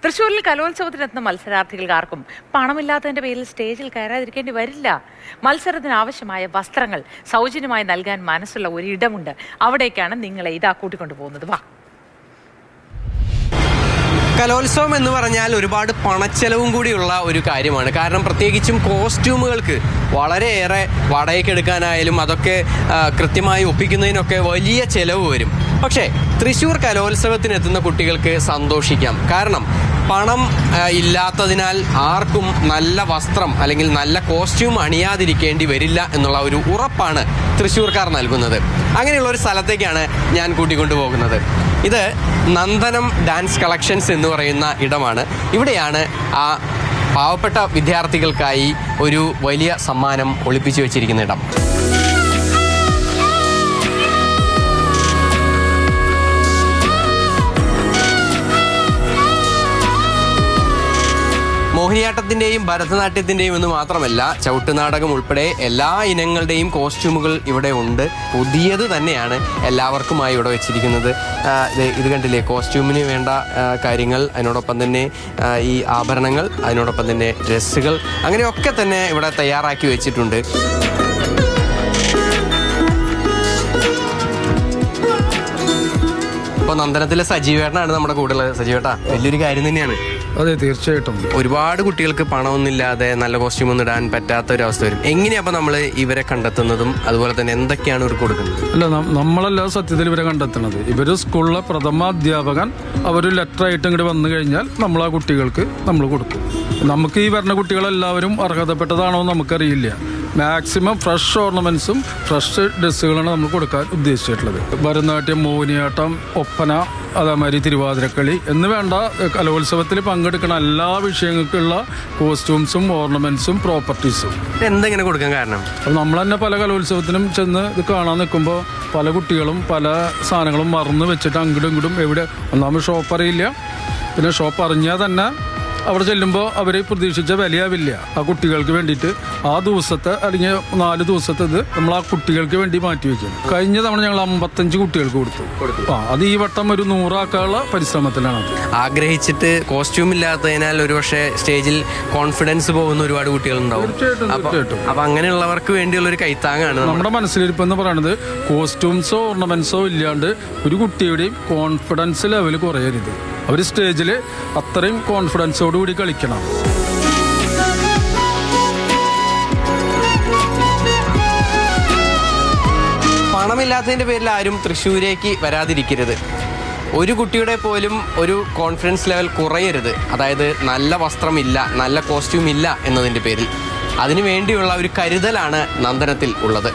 തൃശ്ശൂരിൽ കലോത്സവത്തിനെത്തുന്ന മത്സരാർത്ഥികൾക്ക് ആർക്കും പണമില്ലാത്തതിന്റെ പേരിൽ സ്റ്റേജിൽ കയറാതിരിക്കേണ്ടി വരില്ല. മത്സരത്തിന് ആവശ്യമായ വസ്ത്രങ്ങൾ സൗജന്യമായി നൽകാൻ മനസ്സുള്ള ഒരിടമുണ്ട്. അവിടേക്കാണ് നിങ്ങളെ ഇതാ കൂട്ടിക്കൊണ്ടു പോകുന്നത്. വാ. കലോത്സവം എന്ന് പറഞ്ഞാൽ ഒരുപാട് പണച്ചെലവും കൂടിയുള്ള ഒരു കാര്യമാണ്. കാരണം പ്രത്യേകിച്ചും കോസ്റ്റ്യൂമുകൾക്ക് വളരെയേറെ വാടകയ്ക്കെടുക്കാനായാലും അതൊക്കെ കൃത്യമായി ഒപ്പിക്കുന്നതിനൊക്കെ വലിയ ചെലവ് വരും. പക്ഷേ തൃശ്ശൂർ കലോത്സവത്തിനെത്തുന്ന കുട്ടികൾക്ക് സന്തോഷിക്കാം. കാരണം പണം ഇല്ലാത്തതിനാൽ ആർക്കും നല്ല വസ്ത്രം അല്ലെങ്കിൽ നല്ല കോസ്റ്റ്യൂം അണിയാതിരിക്കേണ്ടി വരില്ല എന്നുള്ള ഒരു ഉറപ്പാണ് തൃശ്ശൂർക്കാർ നൽകുന്നത്. അങ്ങനെയുള്ള ഒരു സ്ഥലത്തേക്കാണ് ഞാൻ കൂട്ടിക്കൊണ്ടുപോകുന്നത്. ഇത് നന്ദനം ഡാൻസ് കളക്ഷൻസ് എന്ന് പറയുന്ന ഇടമാണ്. ഇവിടെയാണ് ആ പാവപ്പെട്ട വിദ്യാർത്ഥികൾക്കായി ഒരു വലിയ സമ്മാനം ഒളിപ്പിച്ചു വെച്ചിരിക്കുന്ന ഇടം. മോഹിനിയാട്ടത്തിൻ്റെയും ഭരതനാട്യത്തിൻ്റെയും എന്ന് മാത്രമല്ല, ചവിട്ടുനാടകം ഉൾപ്പെടെ എല്ലാ ഇനങ്ങളുടെയും കോസ്റ്റ്യൂമുകൾ ഇവിടെ ഉണ്ട്. പുതിയത് തന്നെയാണ് എല്ലാവർക്കുമായി ഇവിടെ വെച്ചിരിക്കുന്നത്. ഇത് കണ്ടില്ലേ, കോസ്റ്റ്യൂമിന് വേണ്ട കാര്യങ്ങൾ, അതിനോടൊപ്പം തന്നെ ഈ ആഭരണങ്ങൾ, അതിനോടൊപ്പം തന്നെ ഡ്രസ്സുകൾ, അങ്ങനെയൊക്കെ തന്നെ ഇവിടെ തയ്യാറാക്കി വെച്ചിട്ടുണ്ട്. ഇപ്പോൾ നന്ദനത്തിലെ സജീവേട്ടനാണ് നമ്മുടെ കൂടെ ഉള്ളത്. സജീവേട്ടാ, വലിയൊരു കാര്യം തന്നെയാണ്. അതെ, തീർച്ചയായിട്ടും. ഒരുപാട് കുട്ടികൾക്ക് പണമൊന്നുമില്ലാതെ നല്ല കോസ്റ്റ്യൂം ഒന്നും ഇടാൻ പറ്റാത്ത ഒരു അവസ്ഥ വരും. എങ്ങനെയാ അപ്പോൾ നമ്മൾ ഇവരെ കണ്ടെത്തുന്നതും അതുപോലെ തന്നെ എന്തൊക്കെയാണ് ഇവർക്ക് കൊടുക്കുന്നത്? അല്ല, നമ്മളല്ല സത്യത്തിൽ ഇവരെ കണ്ടെത്തുന്നത്. ഇവർ സ്കൂളിലെ പ്രഥമ അധ്യാപകൻ അവർ ലെറ്റർ ആയിട്ട് ഇങ്ങോട്ട് വന്നു കഴിഞ്ഞാൽ നമ്മൾ ആ കുട്ടികൾക്ക് നമ്മൾ കൊടുക്കും. നമുക്ക് ഈ വരുന്ന കുട്ടികളെല്ലാവരും അർഹതപ്പെട്ടതാണോ എന്ന് നമുക്കറിയില്ല. മാക്സിമം ഫ്രഷ് ഓർണമെന്റ്സും ഫ്രഷ് ഡ്രസ്സുകളാണ് നമ്മൾ കൊടുക്കാൻ ഉദ്ദേശിച്ചിട്ടുള്ളത്. ഭരതനാട്യം, മോഹിനിയാട്ടം, ഒപ്പന, അതേമാതിരി തിരുവാതിരക്കളി എന്ന് വേണ്ട കലോത്സവത്തിൽ പങ്കെടുക്കുന്ന എല്ലാ വിഷയങ്ങൾക്കുള്ള കോസ്റ്റ്യൂംസും ഓർണമെന്റ്സും പ്രോപ്പർട്ടീസും എന്തെങ്ങനെ കൊടുക്കാൻ കാരണം, അപ്പോൾ നമ്മൾ തന്നെ പല കലോത്സവത്തിനും ചെന്ന് ഇത് കാണാൻ നിൽക്കുമ്പോൾ പല കുട്ടികളും പല സാധനങ്ങളും മറന്ന് വെച്ചിട്ട് അങ്ങോട്ടും ഇങ്ങോട്ടും എവിടെ ഒന്നാമത് ഷോപ്പ് അറിയില്ല. പിന്നെ ഷോപ്പ് അറിഞ്ഞാൽ തന്നെ അവിടെ ചെല്ലുമ്പോൾ അവർ പ്രതീക്ഷിച്ച വിലയാവില്ല. ആ കുട്ടികൾക്ക് വേണ്ടിയിട്ട് ആ ദിവസത്തെ അല്ലെങ്കിൽ 4 ദിവസത്തെ ഇത് നമ്മൾ ആ കുട്ടികൾക്ക് വേണ്ടി മാറ്റി വയ്ക്കും. കഴിഞ്ഞ തവണ ഞങ്ങൾ 55 കുട്ടികൾക്ക് കൊടുത്തു. അത് ഈ വട്ടം ഒരു 100 ആക്കാനുള്ള പരിശ്രമത്തിലാണ്. ആഗ്രഹിച്ചിട്ട് കോസ്റ്റ്യൂം ഇല്ലാത്തതിനാൽ ഒരുപക്ഷെ സ്റ്റേജിൽ കോൺഫിഡൻസ് പോകുന്ന ഒരുപാട് കുട്ടികളുണ്ടാവും. അപ്പൊ അങ്ങനെയുള്ളവർക്ക് വേണ്ടിയുള്ള ഒരു കൈത്താങ്ങാണ് നമ്മുടെ മനസ്സിലിരിപ്പെന്ന് പറയുന്നത്. കോസ്റ്റ്യൂംസോ ഓർണമെന്റ്സോ ഇല്ലാണ്ട് ഒരു കുട്ടിയുടെയും കോൺഫിഡൻസ് ലെവൽ കുറയരുത്. അവർ സ്റ്റേജിൽ അത്രയും കോൺഫിഡൻസോടുകൂടി കളിക്കണം. പണമില്ലാത്തതിൻ്റെ പേരിൽ ആരും തൃശ്ശൂരേക്ക് വരാതിരിക്കരുത്. ഒരു കുട്ടിയുടെ പോലും ഒരു കോൺഫിഡൻസ് ലെവൽ കുറയരുത്. അതായത് നല്ല വസ്ത്രമില്ല, നല്ല കോസ്റ്റ്യൂം ഇല്ല എന്നതിൻ്റെ പേരിൽ. അതിനു വേണ്ടിയുള്ള ഒരു കരുതലാണ് നന്ദനത്തിൽ ഉള്ളത്.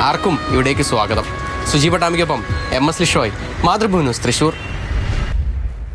ആർക്കും ഇവിടേക്ക് സ്വാഗതം. സുജി പട്ടാമിക്കൊപ്പം MS ലിഷോയ്, മാതൃഭൂമി ന്യൂസ്, തൃശ്ശൂർ.